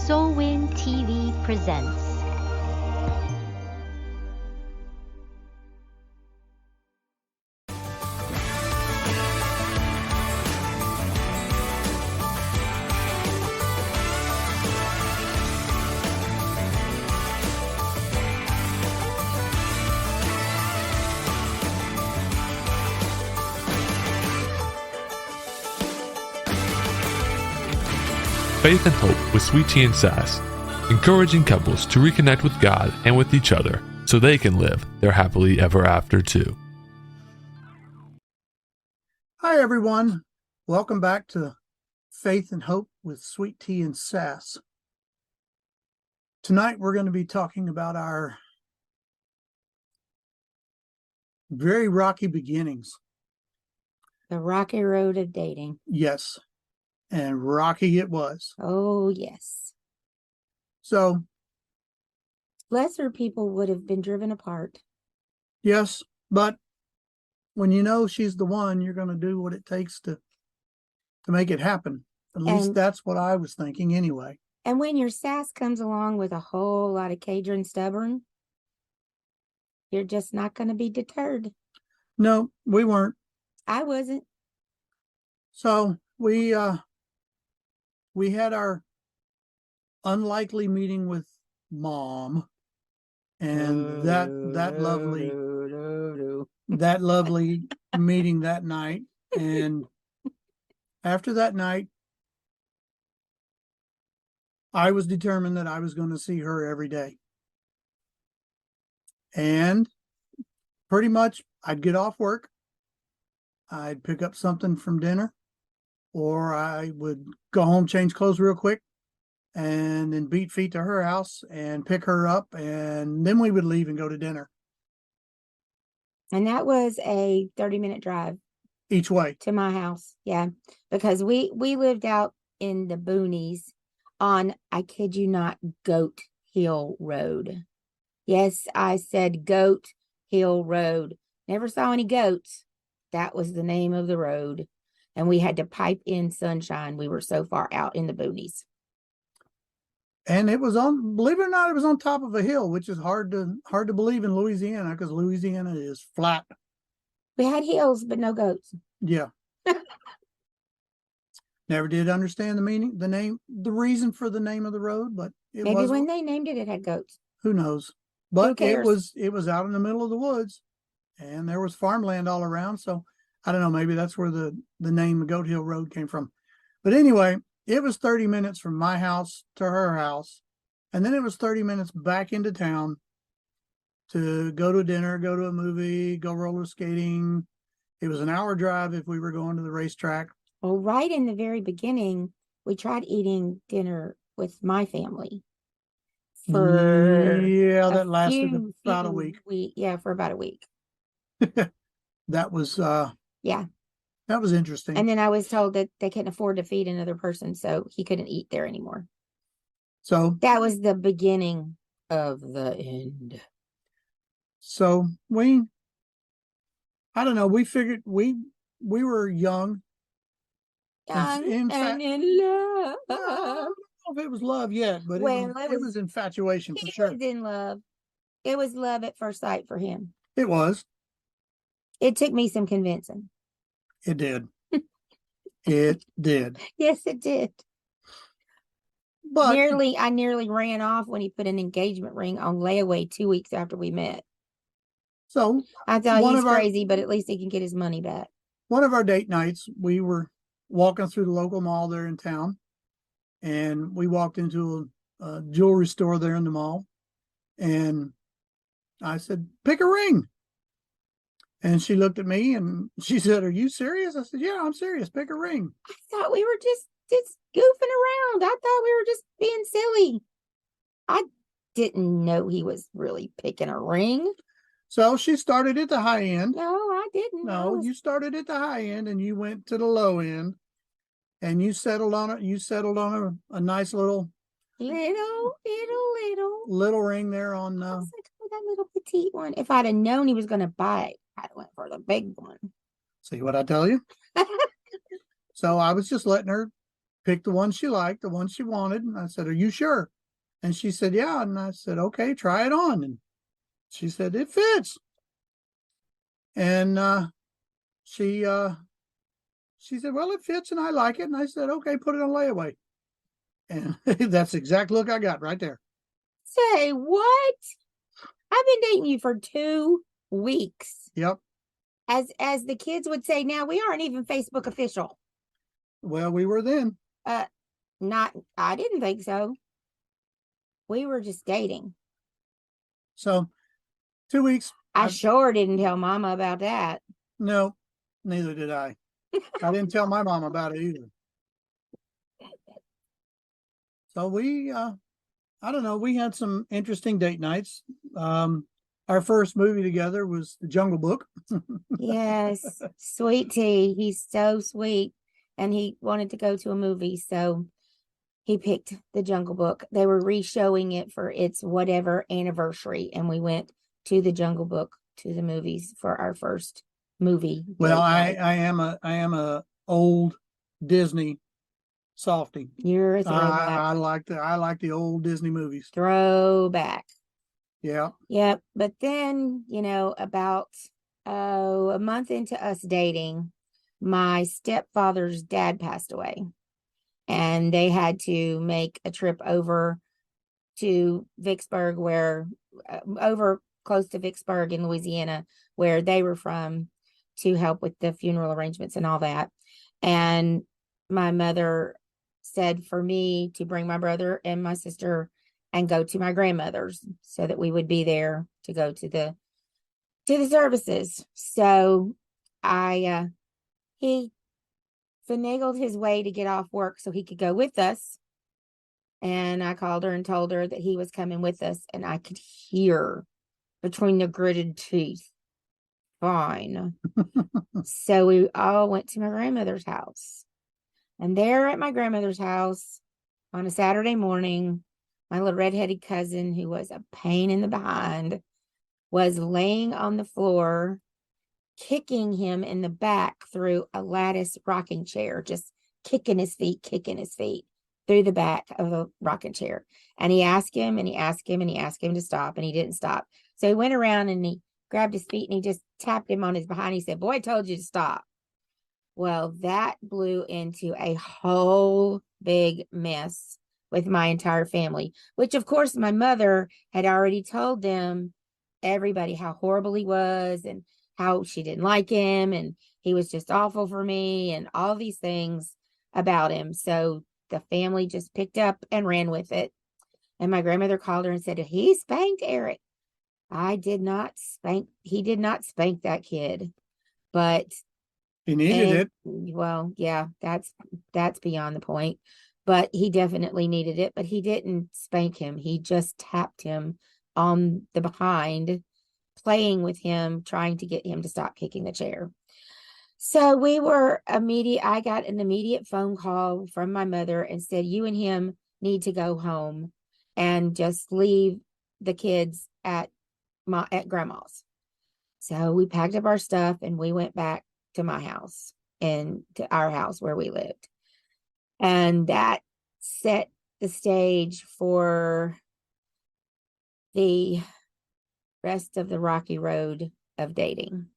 SOLWIN TV presents. Faith and Hope with Sweet Tea and Sass, encouraging couples to reconnect with God and with each other so they can live their happily ever after too. Hi everyone, welcome back to Faith and Hope with Sweet Tea and Sass. Tonight we're going to be talking about our very rocky beginnings. The rocky road of dating. Yes, and rocky it was. Oh, yes. So, lesser people would have been driven apart. yes, but when you know she's the one, you're going to do what it takes to make it happen. At least that's what I was thinking anyway. And when your sass comes along with a whole lot of Cajun stubborn, you're just not going to be deterred. No, we weren't. I wasn't. So we had our unlikely meeting with Mom, and that lovely meeting that night. And after that night, I was determined that I was going to see her every day. And pretty much I'd get off work, I'd pick up something from dinner, or I would go home, change clothes real quick, and then beat feet to her house and pick her up, and then we would leave and go to dinner. And that was a 30-minute drive Each way. to my house. Yeah, because we lived out in the boonies on, I kid you not, Goat Hill Road. Yes, I said Goat Hill Road. Never saw any goats. That was the name of the road. And we had to pipe in sunshine. We were so far out in the boonies. And it was on, believe it or not, it was on top of a hill, which is hard to believe in Louisiana, because Louisiana is flat. We had hills, but no goats. Yeah. Never did understand the meaning, the reason for the name of the road, but it Maybe was, when they named it, it had goats. who knows? But cares? it was out in the middle of the woods, and there was farmland all around. So I don't know, maybe that's where the name Goat Hill Road came from. But anyway, it was 30 minutes from my house to her house, and then it was 30 minutes back into town to go to dinner, go to a movie, go roller skating. It was an hour drive if we were going to the racetrack. Well, right in the very beginning, we tried eating dinner with my family. That lasted about a week. Yeah, for about a week. That was yeah. That was interesting. And then I was told that they couldn't afford to feed another person, so he couldn't eat there anymore. So that was the beginning of the end. So I don't know, we figured we were young. And in love. I don't know if it was love yet, but it was infatuation for sure. He was in love. It was love at first sight for him. It was. It took me some convincing. It did. It did. Yes, it did. But I nearly ran off when he put an engagement ring on layaway 2 weeks after we met. So I thought he's crazy, but at least he can get his money back. One of our date nights, we were walking through the local mall there in town, and we walked into a jewelry store there in the mall, and I said, "Pick a ring." And she looked at me and she said, "Are you serious?" I said, "Yeah, I'm serious. Pick a ring." I thought we were just goofing around. I thought we were just being silly. I didn't know he was really picking a ring. So she started at the high end. No, I didn't. No, you started at the high end and you went to the low end, and you settled on it. You settled on a nice little ring there on. I was like, oh, that little petite one. If I'd have known he was going to buy it, I'd have went for the big one. See what I tell you? So I was just letting her picked the one she liked, the one she wanted. And I said, "Are you sure?" And she said, "Yeah." And I said, "Okay, try it on." And she said, "It fits." And she said, "Well, it fits and I like it." And I said, "Okay, put it on layaway." And that's the exact look I got right there. Say what? I've been dating you for 2 weeks. Yep. As the kids would say now, we aren't even Facebook official. Well, we were then. Not, I didn't think so. We were just dating. So 2 weeks. I sure didn't tell Mama about that. No, neither did I. I didn't tell my mom about it either. So we, I don't know, we had some interesting date nights. Our first movie together was The Jungle Book. Yes, Sweet Tea. He's so sweet. And he wanted to go to a movie, so he picked The Jungle Book. They were re-showing it for its whatever anniversary, and we went to The Jungle Book to the movies for our first movie. Well, I am a old Disney softie. You're a throwback. I like the old Disney movies. Throwback. Yeah. Yep. But then, about a month into us dating, my stepfather's dad passed away, and they had to make a trip over to Vicksburg, over close to Vicksburg in Louisiana, where they were from, to help with the funeral arrangements and all that. And my mother said for me to bring my brother and my sister and go to my grandmother's so that we would be there to go to the services. So he finagled his way to get off work so he could go with us. And I called her and told her that he was coming with us, and I could hear between the gritted teeth, fine. So we all went to my grandmother's house. And there at my grandmother's house on a Saturday morning, my little redheaded cousin, who was a pain in the behind, was laying on the floor, kicking him in the back through a lattice rocking chair, just kicking his feet through the back of the rocking chair. And he asked him and he asked him and he asked him to stop, and he didn't stop. So he went around and he grabbed his feet and he just tapped him on his behind. He said, "Boy, I told you to stop." Well, that blew into a whole big mess with my entire family, which of course my mother had already told everybody how horrible he was and how she didn't like him and he was just awful for me and all these things about him. So the family just picked up and ran with it. And my grandmother called her and said, "He spanked Eric." He did not spank that kid, but he needed it. Well, yeah, that's beyond the point. But he definitely needed it, but he didn't spank him. He just tapped him on the behind, playing with him, trying to get him to stop kicking the chair. So I got an immediate phone call from my mother and said, "You and him need to go home and just leave the kids at grandma's." So we packed up our stuff and we went back to my house and to our house where we lived. And that set the stage for the rest of the rocky road of dating.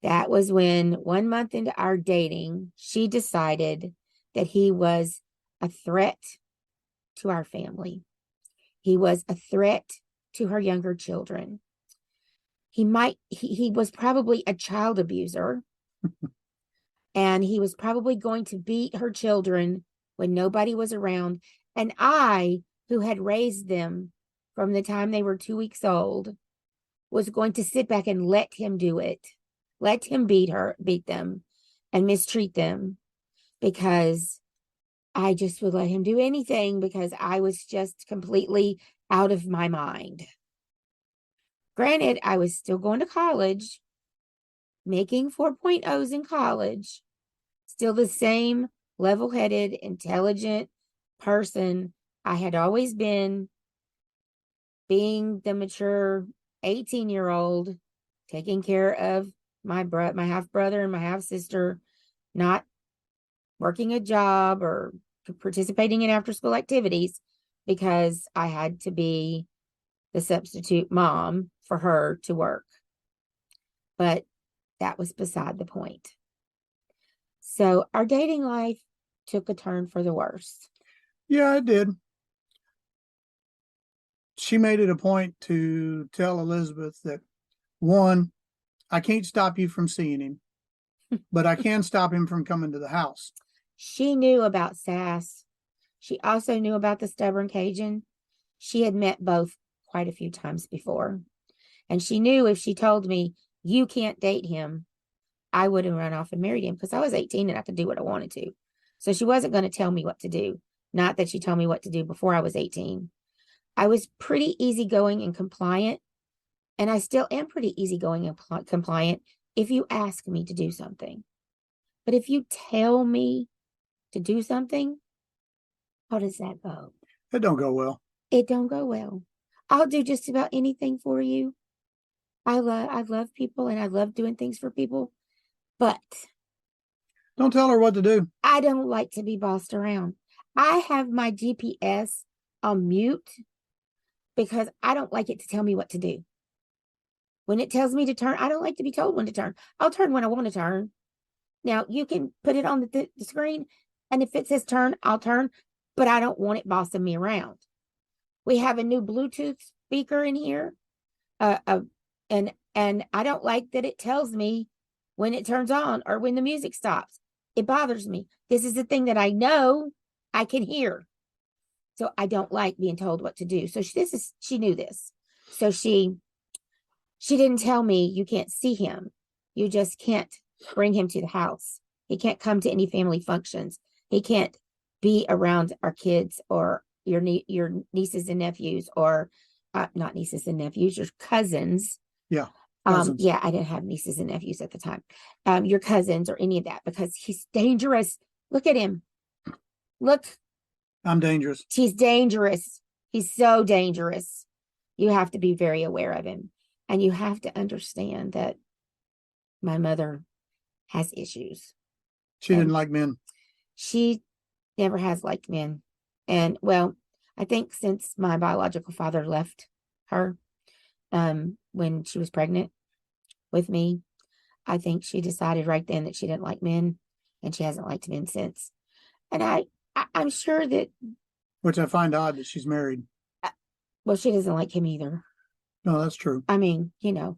That was when 1 month into our dating, she decided that he was a threat to our family. He was a threat to her younger children. He was probably a child abuser. And he was probably going to beat her children when nobody was around. And I, who had raised them from the time they were 2 weeks old, was going to sit back and let him do it. Let him beat them and mistreat them, because I just would let him do anything because I was just completely out of my mind. Granted, I was still going to college, making 4.0s in college, still the same level-headed, intelligent person I had always been, being the mature 18-year-old, taking care of my half-brother and my half-sister, not working a job or participating in after school activities because I had to be the substitute mom for her to work. But that was beside the point. So our dating life took a turn for the worse. Yeah, it did. She made it a point to tell Elizabeth that, one, I can't stop you from seeing him, but I can stop him from coming to the house. She knew about Sass. She also knew about the stubborn Cajun. She had met both quite a few times before. And she knew if she told me, you can't date him, I would have run off and married him because I was 18 and I could do what I wanted to. So she wasn't going to tell me what to do. Not that she told me what to do before I was 18. I was pretty easygoing and compliant. And I still am pretty easygoing and compliant if you ask me to do something. But if you tell me to do something, how does that go? It don't go well. It don't go well. I'll do just about anything for you. I love people and I love doing things for people, but don't tell her what to do. I don't like to be bossed around. I have my GPS on mute because I don't like it to tell me what to do. When it tells me to turn, I don't like to be told when to turn. I'll turn when I want to turn. Now, you can put it on the screen, and if it says turn, I'll turn, but I don't want it bossing me around. We have a new Bluetooth speaker in here, and I don't like that it tells me when it turns on or when the music stops. It bothers me. This is the thing that I know I can hear. So I don't like being told what to do. So she knew this. So she didn't tell me you can't see him. You just can't bring him to the house. He can't come to any family functions. He can't be around our kids or your nieces and nephews, or not nieces and nephews, your cousins. Yeah. Yeah, I didn't have nieces and nephews at the time. Your cousins or any of that, because he's dangerous. Look at him. Look. I'm dangerous. He's dangerous. He's so dangerous. You have to be very aware of him. And you have to understand that my mother has issues. She didn't like men. She never has liked men. And well, I think since my biological father left her when she was pregnant with me, I think she decided right then that she didn't like men, and she hasn't liked men since. And I'm sure that, which I find odd that she's married. Well, she doesn't like him either. No, that's true. I mean,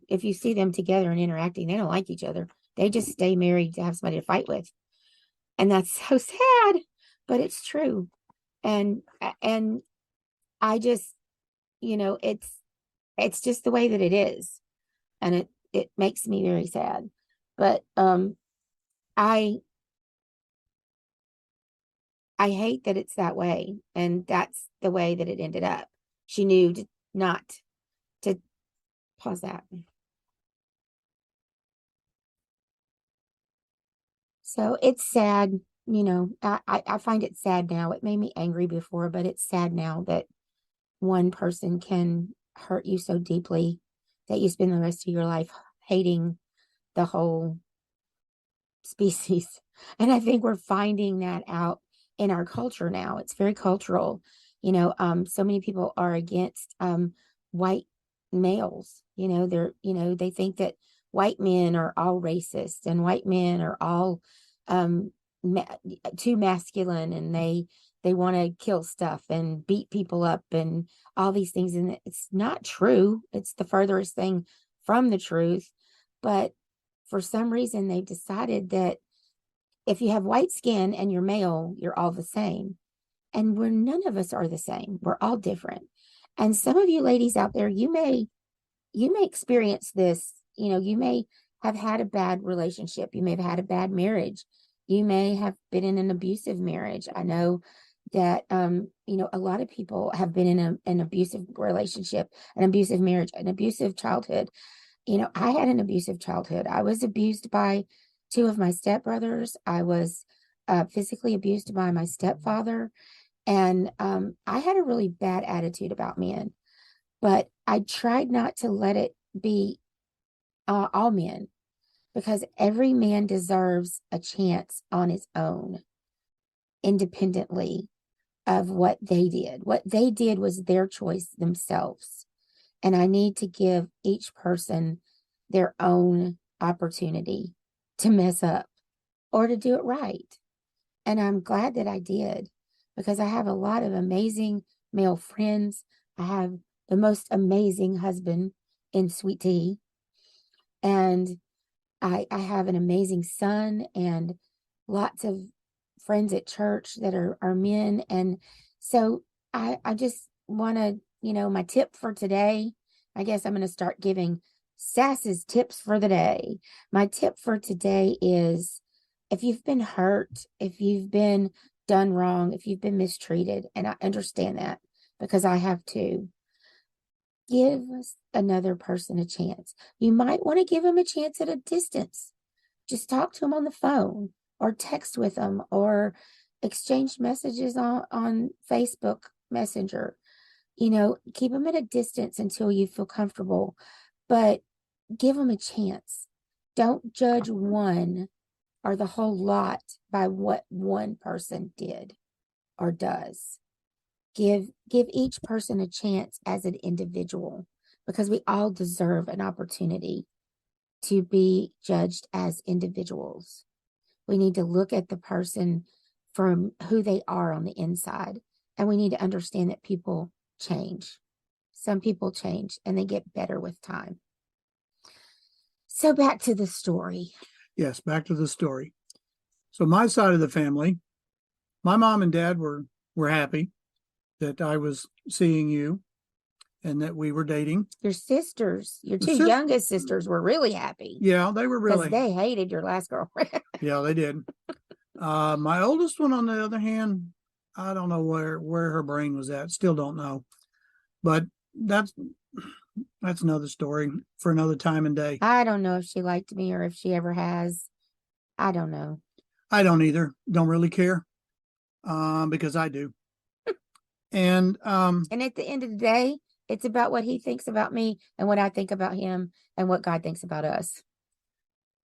if you see them together and interacting, they don't like each other. They just stay married to have somebody to fight with. And that's so sad, but it's true. And I just, it's just the way that it is. And it makes me very sad. But I hate that it's that way. And that's the way that it ended up. She knew not to pause that. So it's sad, I find it sad now. It made me angry before, but it's sad now that one person can hurt you so deeply that you spend the rest of your life hating the whole species. And I think we're finding that out in our culture now. It's very cultural. So many people are against white males. They think that white men are all racist and white men are all too masculine, and they want to kill stuff and beat people up and all these things. And it's not true. It's the furthest thing from the truth. But for some reason, they've decided that if you have white skin and you're male, you're all the same. And none of us are the same. We're all different. And some of you ladies out there, you may experience this. You may have had a bad relationship. You may have had a bad marriage. You may have been in an abusive marriage. I know that, a lot of people have been in an abusive relationship, an abusive marriage, an abusive childhood. I had an abusive childhood. I was abused by two of my stepbrothers. I was physically abused by my stepfather. And I had a really bad attitude about men. But I tried not to let it be all men, because every man deserves a chance on his own. independently of what they did. What they did was their choice themselves. And I need to give each person their own opportunity to mess up or to do it right. And I'm glad that I did, because I have a lot of amazing male friends. I have the most amazing husband in Sweet Tea. And I have an amazing son and lots of friends at church that are men. And so I just want to, my tip for today, I guess I'm going to start giving Sass's tips for the day. My tip for today is, if you've been hurt, if you've been done wrong, if you've been mistreated, and I understand that because I have too, give another person a chance. You might want to give them a chance at a distance. Just talk to them on the phone or text with them or exchange messages on Facebook Messenger. Keep them at a distance until you feel comfortable, but give them a chance. Don't judge one or the whole lot by what one person did or does. Give each person a chance as an individual, because we all deserve an opportunity to be judged as individuals. We need to look at the person from who they are on the inside, and we need to understand that people change. Some people change and they get better with time. So back to the story. Yes, back to the story. So my side of the family, my mom and dad were happy that I was seeing you and that we were dating. Your sisters, your two youngest sisters, were really happy. Yeah, they were really. Because they hated your last girlfriend. Yeah, they did. My oldest one, on the other hand, I don't know where her brain was at. Still don't know. But that's another story for another time and day. I don't know if she liked me or if she ever has. I don't know. I don't either. Don't really care. Because I do. And at the end of the day, it's about what he thinks about me and what I think about him and what God thinks about us.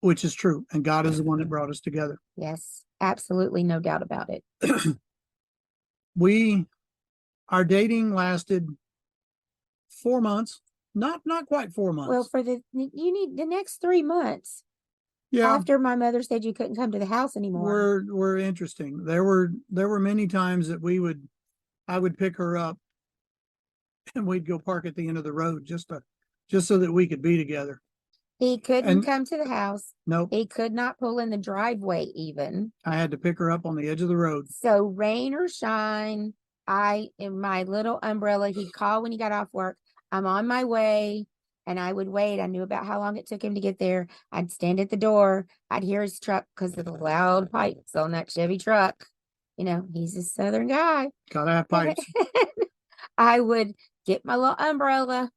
Which is true. And God is the one that brought us together. Yes, absolutely. No doubt about it. Our dating lasted 4 months. Not quite 4 months. Well, you need the next 3 months. Yeah. After my mother said you couldn't come to the house anymore. Were interesting. There were many times that I would pick her up and we'd go park at the end of the road just so that we could be together. He couldn't come to the house. Nope. He could not pull in the driveway even. I had to pick her up on the edge of the road. So rain or shine, in my little umbrella, he'd call when he got off work. I'm on my way. And I would wait. I knew about how long it took him to get there. I'd stand at the door. I'd hear his truck because of the loud pipes on that Chevy truck. He's a Southern guy. Gotta have pipes. I would get my little umbrella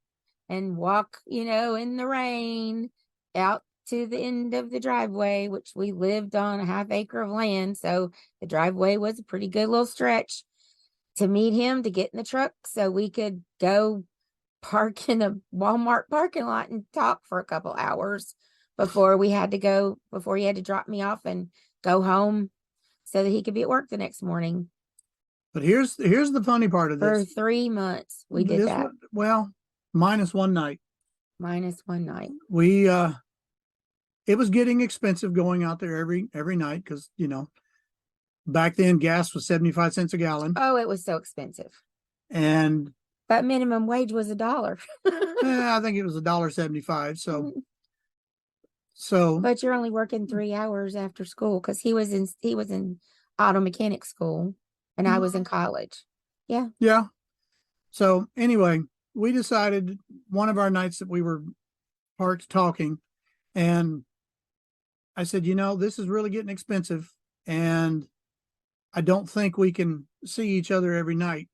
and walk, in the rain out to the end of the driveway, which we lived on a half acre of land. So the driveway was a pretty good little stretch to meet him, to get in the truck so we could go park in a Walmart parking lot and talk for a couple hours before he had to drop me off and go home so that he could be at work the next morning. But here's the funny part of this. For 3 months we did that. Well, minus one night. We it was getting expensive going out there every night because back then gas was 75 cents a gallon. Oh, it was so expensive. But minimum wage was $1. I think it was $1.75. So. But you're only working 3 hours after school because he was in auto mechanic school and I was in college. Yeah. Yeah. So anyway, we decided one of our nights that we were parked talking, and I said, this is really getting expensive, and I don't think we can see each other every night.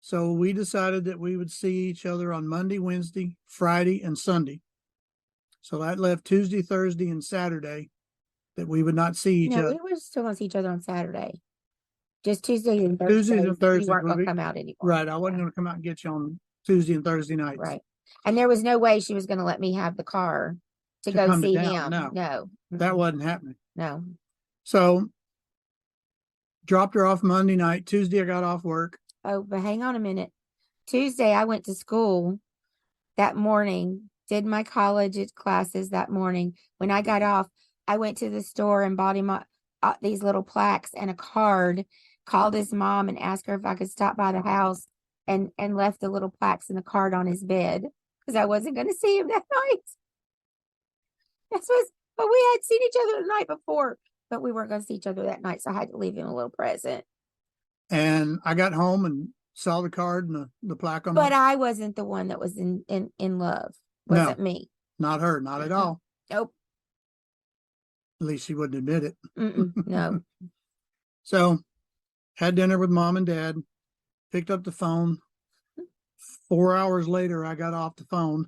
So we decided that we would see each other on Monday, Wednesday, Friday, and Sunday. So that left Tuesday, Thursday, and Saturday that we would not see each other. We were still going to see each other on Saturday. Just Tuesday and Thursday. Tuesdays and Thursdays. You weren't going to come out anymore. Right. I wasn't going to come out and get you on Tuesday and Thursday nights. Right. And there was no way she was going to let me have the car to go see him. No. No. That wasn't happening. No. So Dropped her off Monday night. Tuesday, I got off work. Oh, but hang on a minute. Tuesday, I went to school that morning, did my college classes that morning. When I got off, I went to the store and bought him these little plaques and a card, called his mom and asked her if I could stop by the house and left the little plaques and the card on his bed because I wasn't going to see him that night. But we had seen each other the night before, but we weren't going to see each other that night. So I had to leave him a little present. And I got home and saw the card and the plaque on But I wasn't the one that was in love. Wasn't me. Not her, not at all. Nope. At least she wouldn't admit it. No. So had dinner with mom and dad, picked up the phone. 4 hours later, I got off the phone.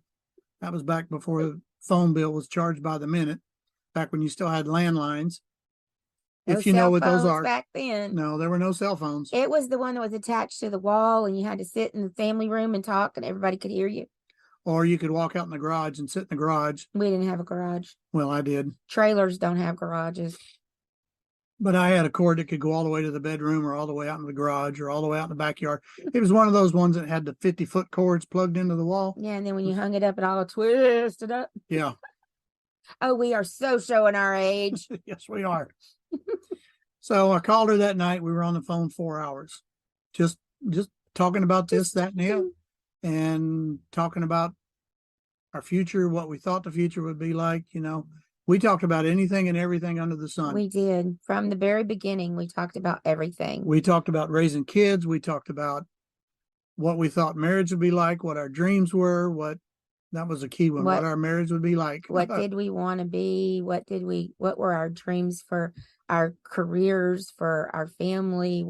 That was back before the phone bill was charged by the minute, back when you still had landlines. No if you know cell what those phones are. back then. No, there were no cell phones. It was the one that was attached to the wall and you had to sit in the family room and talk and everybody could hear you. Or you could walk out in the garage and sit in the garage. We didn't have a garage. Well, I did. Trailers don't have garages. But I had a cord that could go all the way to the bedroom or all the way out in the garage or all the way out in the backyard. It was one of those ones that had the 50-foot cords plugged into the wall. Yeah, and then when you hung it up, it all twisted up. Yeah. Oh, we are so showing our age. Yes, we are. So I called her that night. We were on the phone 4 hours, just talking about this, that, and the other, and talking about our future, what we thought the future would be like. You know, we talked about anything and everything under the sun. We did. From the very beginning, we talked about everything. We talked about raising kids. We talked about what we thought marriage would be like, what our dreams were, that was a key one, what our marriage would be like. What did we want to be? What were our dreams for our careers, for our family?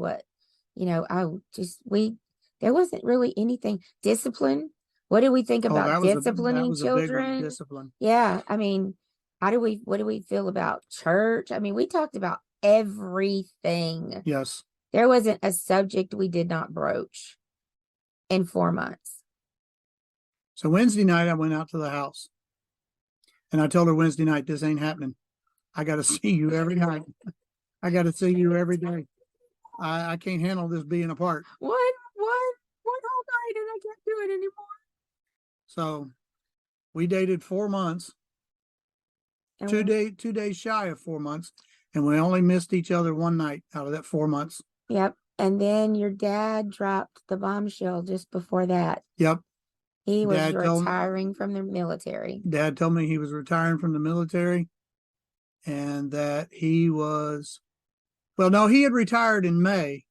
There wasn't really anything. Discipline. What do we think about disciplining children? Discipline. Yeah. I mean, what do we feel about church? I mean, we talked about everything. Yes. There wasn't a subject we did not broach in 4 months. So Wednesday night, I went out to the house and I told her Wednesday night, this ain't happening. I got to see you every night. I got to see you every day. I can't handle this being apart. One whole night and I can't do it anymore. So we dated 4 months, And 2 days shy of 4 months. And we only missed each other one night out of that 4 months. Yep. And then your dad dropped the bombshell just before that. Yep. He was retiring from the military. Dad told me he was retiring from the military and that he had retired in May,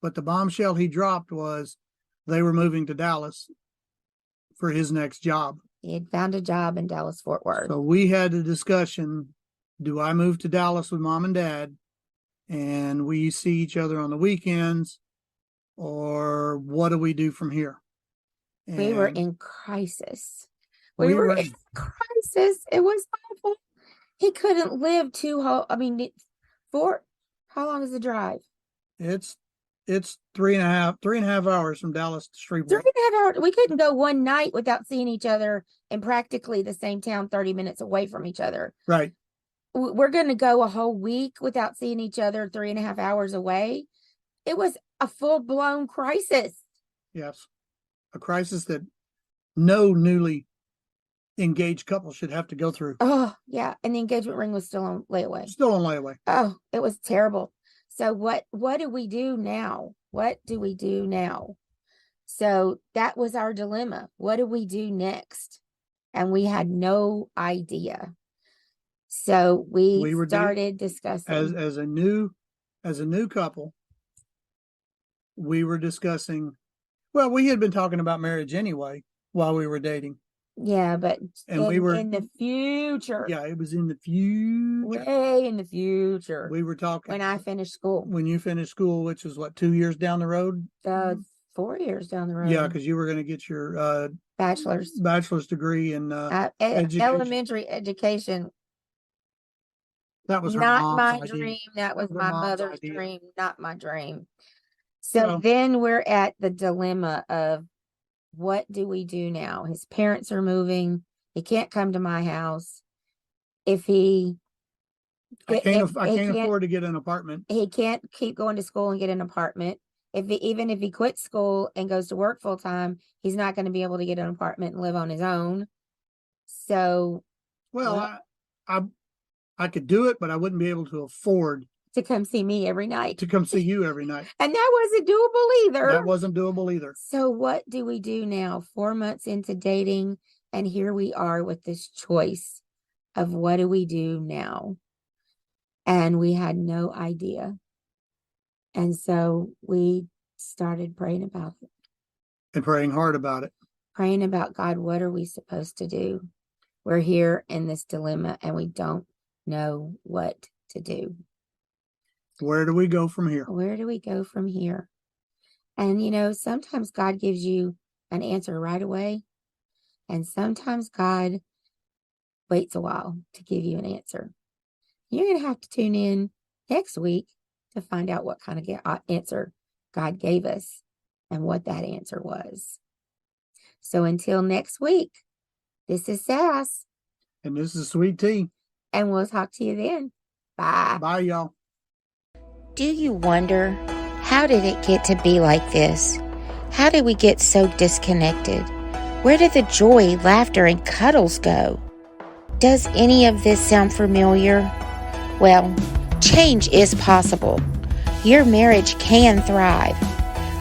but the bombshell he dropped was they were moving to Dallas for his next job. He had found a job in Dallas, Fort Worth. So we had a discussion, do I move to Dallas with mom and dad and we see each other on the weekends, or what do we do from here? And we were in crisis. We were in crisis. It was awful. He couldn't live how long is the drive? It's 3.5 hours from Dallas to Shreveport. 3.5 hours. We couldn't go one night without seeing each other in practically the same town, 30 minutes away from each other. Right. We're going to go a whole week without seeing each other 3.5 hours away. It was a full-blown crisis. Yes. A crisis that no newly engaged couple should have to go through. Oh, yeah. And the engagement ring was still on layaway. Still on layaway. Oh, it was terrible. So what do we do now? What do we do now? So that was our dilemma. What do we do next? And we had no idea. So we started discussing as a new couple. We were discussing. Well, we had been talking about marriage anyway while we were dating. Yeah, but we were in the future. Yeah, it was in the future. Way in the future. We were talking when I finished school. When you finished school, which was what, 2 years down the road? 4 years down the road. Yeah, because you were going to get your bachelor's degree in elementary education. That was not my dream. That was my mother's dream, not my dream. So then we're at the dilemma of what do we do now? His parents are moving. He can't come to my house. If he I can't He can't- afford to get an apartment. He can't keep going to school and get an apartment. Even if he quits school and goes to work full time, he's not going to be able to get an apartment and live on his own. So, Well, I could do it, but I wouldn't be able to afford to come see me every night. to come see you every night. And that wasn't doable either. That wasn't doable either. So what do we do now? 4 months into dating, and here we are with this choice of what do we do now? And we had no idea. And so we started praying about it. And praying hard about it. Praying about, God, what are we supposed to do? We're here in this dilemma and we don't know what to do. Where do we go from here? Where do we go from here? And, sometimes God gives you an answer right away. And sometimes God waits a while to give you an answer. You're going to have to tune in next week to find out what kind of answer God gave us and what that answer was. So until next week, this is Sass. And this is Sweet Tea. And we'll talk to you then. Bye. Bye, y'all. Do you wonder, how did it get to be like this? How did we get so disconnected? Where did the joy, laughter, and cuddles go? Does any of this sound familiar? Well, change is possible. Your marriage can thrive.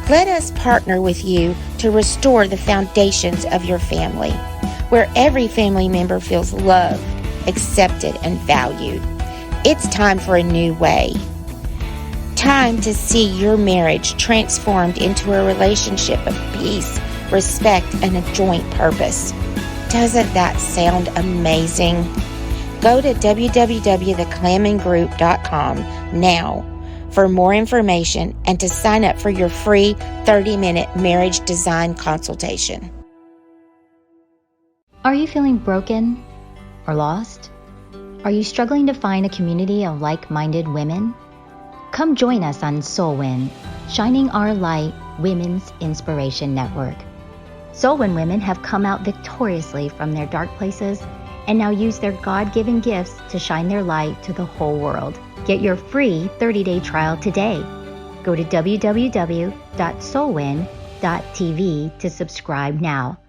Let us partner with you to restore the foundations of your family, where every family member feels loved, accepted, and valued. It's time for a new way. Time to see your marriage transformed into a relationship of peace, respect, and a joint purpose. Doesn't that sound amazing? Go to www.theclammingroup.com now for more information and to sign up for your free 30-minute marriage design consultation. Are you feeling broken or lost? Are you struggling to find a community of like-minded women? Come join us on SOLWIN, Shining Our Light Women's Inspiration Network. SOLWIN women have come out victoriously from their dark places and now use their God-given gifts to shine their light to the whole world. Get your free 30-day trial today. Go to www.solwin.tv to subscribe now.